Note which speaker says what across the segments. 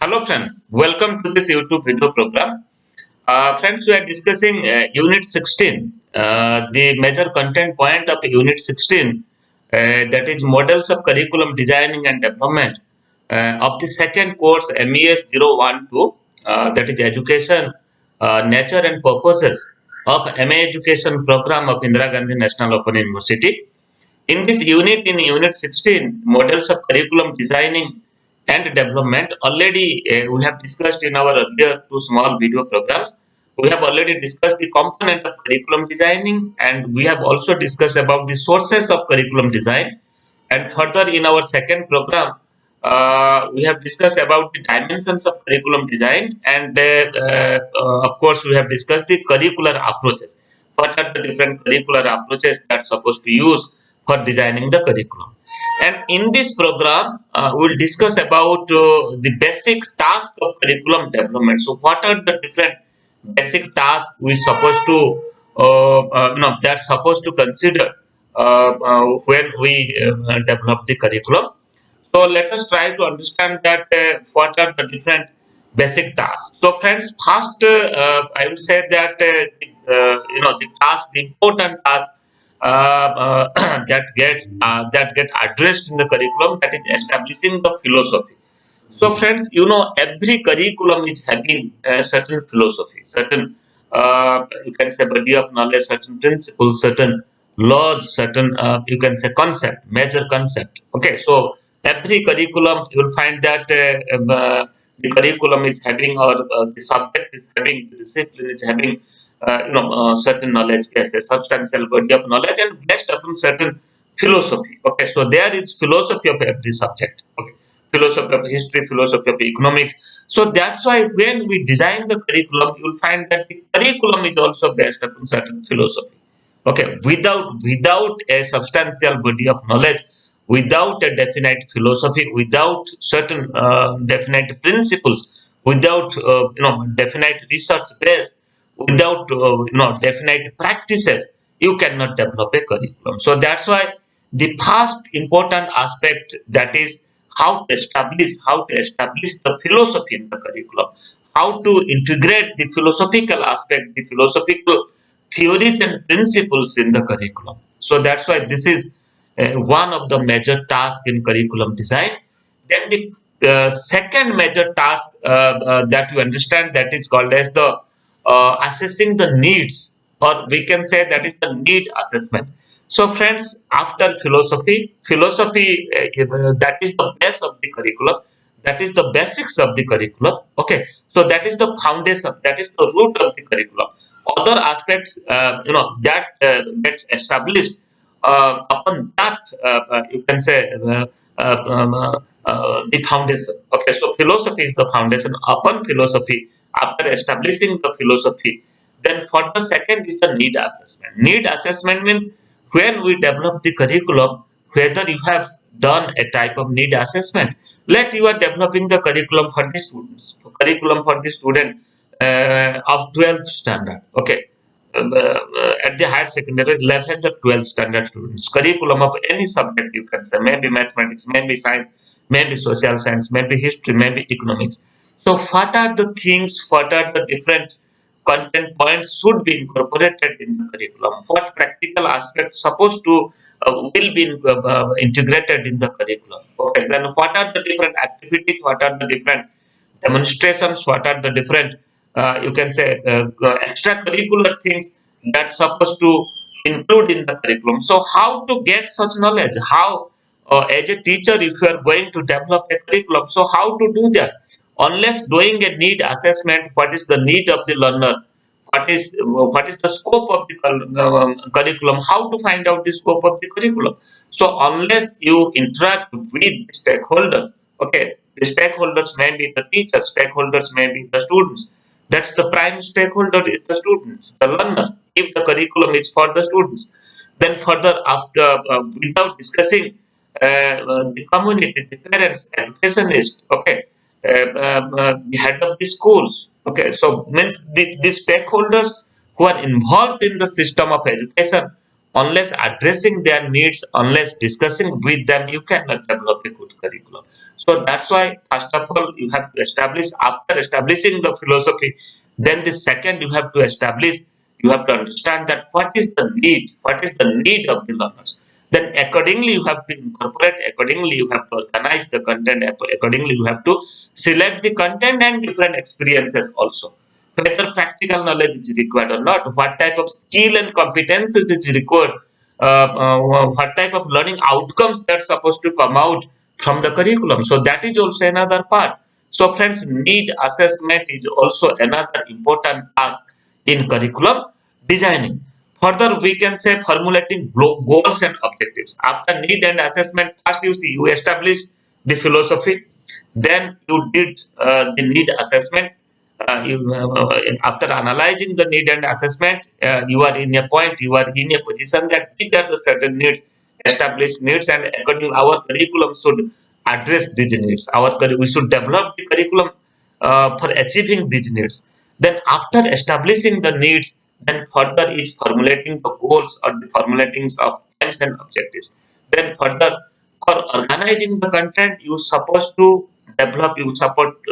Speaker 1: Hello friends, welcome to this YouTube video program. Friends, we are discussing Unit 16, the major content point of Unit 16, that is models of curriculum designing and development of the second course MES-012, that is education, nature and purposes of MA education program of Indira Gandhi National Open University. In this unit, in Unit 16, models of curriculum designing and development, already we have discussed in our earlier two small video programs. We have already discussed the component of curriculum designing, and we have also discussed about the sources of curriculum design. And further, in our second program, we have discussed about the dimensions of curriculum design, and of course, we have discussed the curricular approaches. What are the different curricular approaches that are supposed to use for designing the curriculum? And in this program, we will discuss about the basic task of curriculum development. So, what are the different basic tasks we supposed to that's supposed to consider when we develop the curriculum? So let us try to understand that what are the different basic tasks. So friends, first I will say that the task, the important task that get addressed in the curriculum, that is establishing the philosophy. So friends, every curriculum is having a certain philosophy, certain you can say body of knowledge, certain principles, certain laws, certain you can say concept, major concept. Okay, so every curriculum you will find that the curriculum is having, or the subject is having, the discipline is having certain knowledge, yes, a substantial body of knowledge, and based upon certain philosophy. Okay, so there is philosophy of every subject. Okay, philosophy of history, philosophy of economics. So that's why when we design the curriculum, you will find that the curriculum is also based upon certain philosophy. Okay, without a substantial body of knowledge, without a definite philosophy, without certain definite principles, without definite research base, without definite practices, you cannot develop a curriculum. So that's why the first important aspect, that is how to establish the philosophy in the curriculum, how to integrate the philosophical aspect, the philosophical theories and principles in the curriculum. So that's why this is one of the major tasks in curriculum design. Then the second major task that you understand, that is called as the assessing the needs, or we can say that is the need assessment. So friends, after philosophy that is the base of the curriculum, that is the basics of the curriculum. Okay, so that is the foundation, that is the root of the curriculum. Other aspects that gets established upon that, you can say the foundation. Okay, so philosophy is the foundation. Upon philosophy, after establishing the philosophy, then for the second is the need assessment. Need assessment means when we develop the curriculum, whether you have done a type of need assessment. Let you are developing the curriculum for the students, curriculum for the student of 12th standard. Okay, at the higher secondary level, the 12th standard students, curriculum of any subject, you can say, maybe mathematics, maybe science, maybe social science, maybe history, maybe economics. So what are the things, what are the different content points should be incorporated in the curriculum? What practical aspects supposed to will be integrated in the curriculum? Okay, then what are the different activities? What are the different demonstrations? What are the different you can say extracurricular things that's supposed to include in the curriculum? So how to get such knowledge? How as a teacher, if you are going to develop a curriculum, so how to do that? Unless doing a need assessment, what is the need of the learner, what is the scope of the curriculum, how to find out the scope of the curriculum? So unless you interact with the stakeholders, okay, the stakeholders may be the teachers, stakeholders may be the students. That's the prime stakeholder is the students, the learner, if the curriculum is for the students. Then further, after without discussing the community, the parents, educationists, okay, the head of the schools, okay, so means the stakeholders who are involved in the system of education, unless addressing their needs, unless discussing with them, you cannot develop a good curriculum. So that's why, first of all, you have to establish, after establishing the philosophy, then the second you have to establish, you have to understand that what is the need of the learners. Then accordingly you have to incorporate, accordingly you have to organize the content, accordingly you have to select the content and different experiences also, whether practical knowledge is required or not, what type of skill and competences is required, what type of learning outcomes that's supposed to come out from the curriculum. So that is also another part. So friends, need assessment is also another important task in curriculum designing. Further, we can say formulating goals and objectives. After need and assessment, first you see, you establish the philosophy, then you did the need assessment. After analyzing the need and assessment, you are in a point, you are in a position that these are the certain needs, established needs, and according our curriculum should address these needs. We should develop the curriculum for achieving these needs. Then after establishing the needs, then further is formulating the goals or the formulating of aims and objectives. Then further, for organizing the content, you supposed to develop,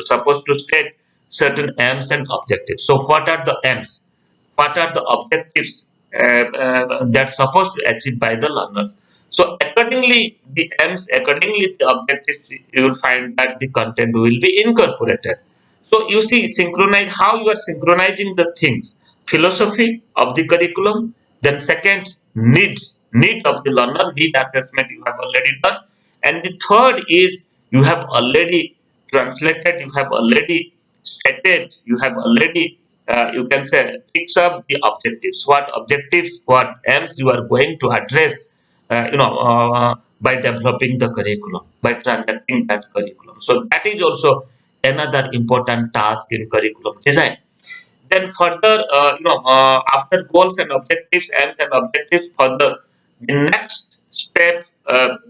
Speaker 1: supposed to state certain aims and objectives. So what are the aims? What are the objectives that's supposed to achieve by the learners? So accordingly, the aims, accordingly the objectives, you will find that the content will be incorporated. So you see, synchronize how you are synchronizing the things. Philosophy of the curriculum, then second, need of the learner, need assessment you have already done, and the third is you have already translated, you have already stated, you have already you can say fix up the objectives. What objectives, what aims you are going to address, by developing the curriculum, by transacting that curriculum. So that is also another important task in curriculum design. Then further, after goals and objectives, aims and objectives, further the next step.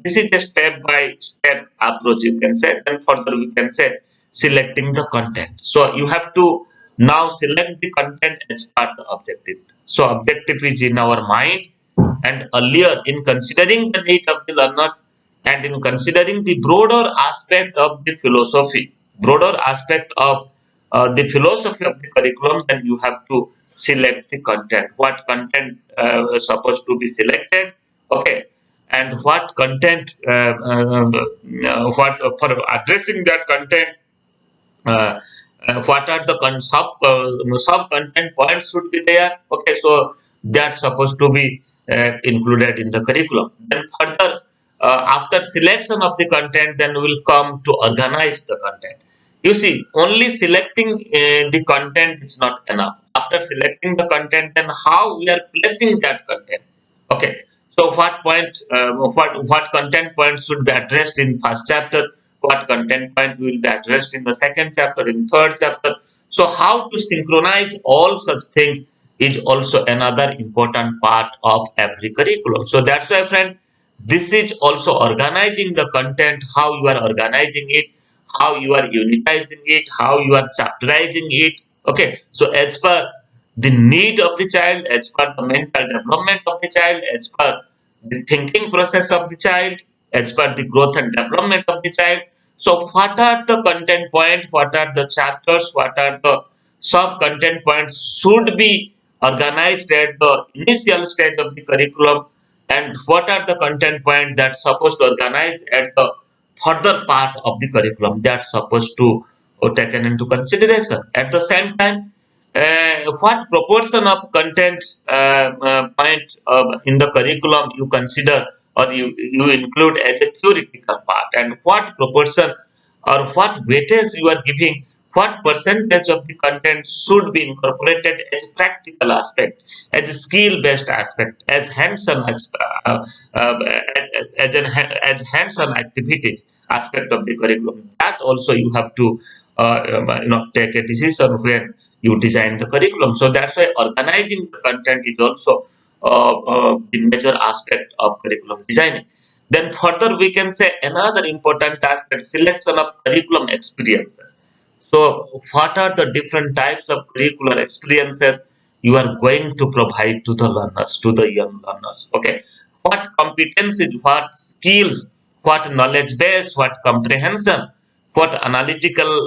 Speaker 1: This is a step by step approach, you can say. Then further we can say selecting the content. So you have to now select the content as part of the objective. So objective is in our mind, and earlier in considering the need of the learners and in considering the broader aspect of the philosophy, broader aspect of the philosophy of the curriculum, then you have to select the content. What content is supposed to be selected, okay, and what content, what for addressing that content, uh, what are the sub content points should be there, okay, so that's supposed to be included in the curriculum. Then further, after selection of the content, then we'll come to organize the content. You see, only selecting the content is not enough. After selecting the content, then how we are placing that content, okay, so what content points should be addressed in first chapter, what content point will be addressed in the second chapter, in third chapter. So how to synchronize all such things is also another important part of every curriculum. So that's why, friend, this is also organizing the content, how you are organizing it, how you are unitizing it, how you are chapterizing it. Okay, so as per the need of the child, as per the mental development of the child, as per the thinking process of the child, as per the growth and development of the child. So, what are the content points? What are the chapters? What are the sub content points should be organized at the initial stage of the curriculum, and what are the content points that's supposed to organize at the further part of the curriculum that's supposed to taken into consideration. At the same time, what proportion of content point in the curriculum you consider or you include as a theoretical part, and what proportion or what weightage you are giving, what percentage of the content should be incorporated as practical aspect, as a skill based aspect, as hands-on as hands-on activities aspect of the curriculum. That also you have to take a decision when you design the curriculum. So that's why organizing the content is also the major aspect of curriculum designing. Then further we can say another important aspect, selection of curriculum experiences. So what are the different types of curricular experiences you are going to provide to the learners, to the young learners. Okay, what competencies, what skills, what knowledge base, what comprehension, what analytical,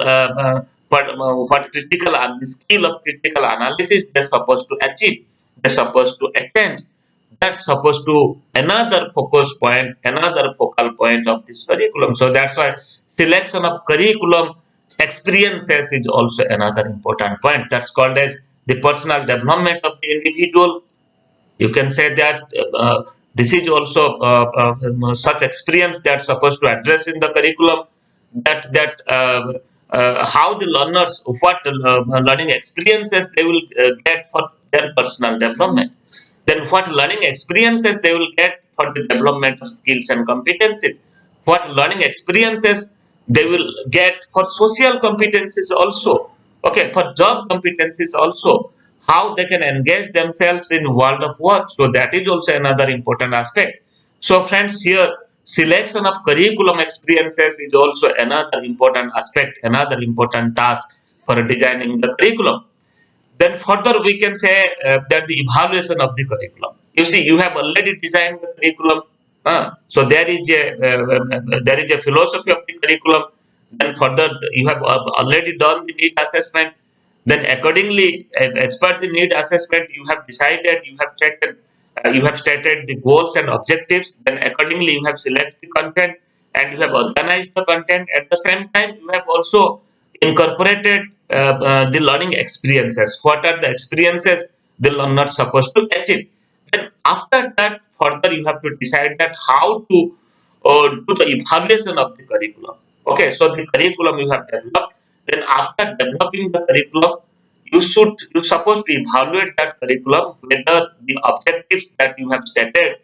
Speaker 1: what critical and the skill of critical analysis they're supposed to achieve, they're supposed to attend. That's supposed to another focus point, another focal point of this curriculum. So that's why selection of curriculum experiences is also another important point. That's called as the personal development of the individual. You can say that this is also such experience that's supposed to address in the curriculum, that how the learners, what learning experiences they will get for their personal development, then what learning experiences they will get for the development of skills and competencies, what learning experiences they will get for social competencies also, okay, for job competencies also, how they can engage themselves in world of work. So that is also another important aspect. So friends, here selection of curriculum experiences is also another important aspect, another important task for designing the curriculum. Then further we can say that the evaluation of the curriculum. You see, you have already designed the curriculum. So there is a philosophy of the curriculum. Then further you have already done the need assessment. Then accordingly, as per the need assessment, you have decided, you have taken, you have stated the goals and objectives. Then accordingly, you have selected the content and you have organized the content. At the same time, you have also incorporated the learning experiences. What are the experiences the learner supposed to achieve? Then after that, further you have to decide that how to do the evaluation of the curriculum. Okay, so the curriculum you have developed. Then after developing the curriculum, you supposed to evaluate that curriculum whether the objectives that you have stated,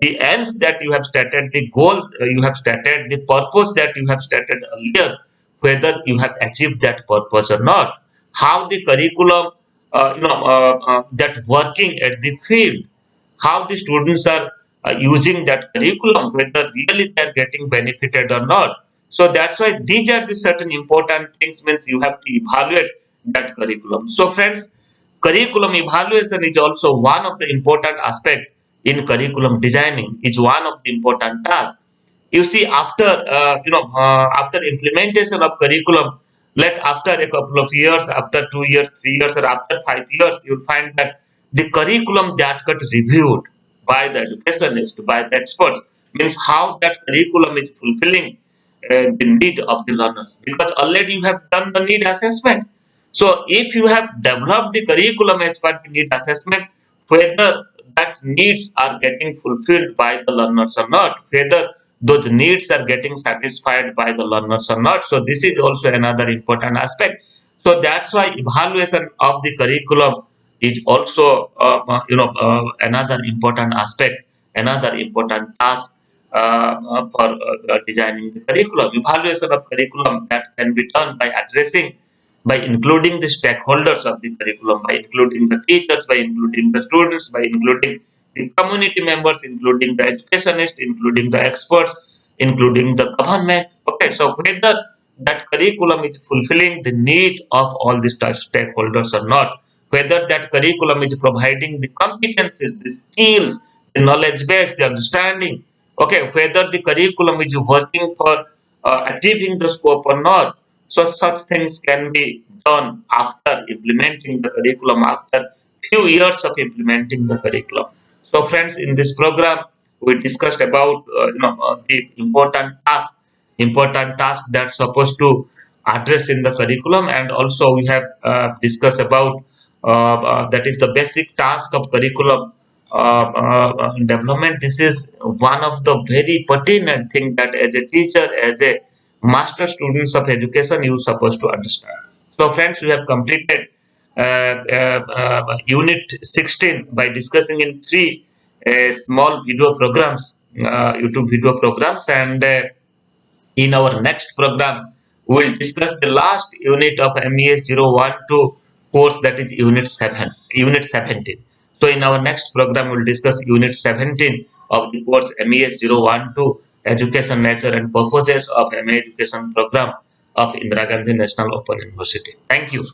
Speaker 1: the ends that you have stated, the goal you have stated, the purpose that you have stated earlier, whether you have achieved that purpose or not. How the curriculum, that working at the field, how the students are using that curriculum, whether really they are getting benefited or not. So that's why these are the certain important things, means you have to evaluate that curriculum. So friends, curriculum evaluation is also one of the important aspect in curriculum designing, is one of the important tasks. You see, after after implementation of curriculum, let after a couple of years, after 2 years, 3 years, or after 5 years, you'll find that the curriculum that got reviewed by the educationist, by the experts, means how that curriculum is fulfilling the need of the learners, because already you have done the need assessment. So if you have developed the curriculum as per the need assessment, whether that needs are getting fulfilled by the learners or not, whether those needs are getting satisfied by the learners or not. So this is also another important aspect. So that's why evaluation of the curriculum is also another important aspect, another important task for designing the curriculum. Evaluation of curriculum that can be done by addressing, by including the stakeholders of the curriculum, by including the teachers, by including the students, by including the community members, including the educationists, including the experts, including the government. Okay, so whether that curriculum is fulfilling the need of all the stakeholders or not, whether that curriculum is providing the competencies, the skills, the knowledge base, the understanding, okay, whether the curriculum is working for achieving the scope or not. So such things can be done after implementing the curriculum, after few years of implementing the curriculum. So friends, in this program, we discussed about the important task that's supposed to address in the curriculum, and also we have discussed about that is the basic task of curriculum development. This is one of the very pertinent thing that as a teacher, as a master students of education, you supposed to understand. So friends, we have completed unit 16 by discussing in three small video programs, YouTube video programs, and in our next program, we will discuss the last unit of MES-012 course, that is Unit 17. So in our next program, we will discuss Unit 17 of the course MES-012 Education, Nature and Purposes of MA Education Program of Indira Gandhi National Open University. Thank you.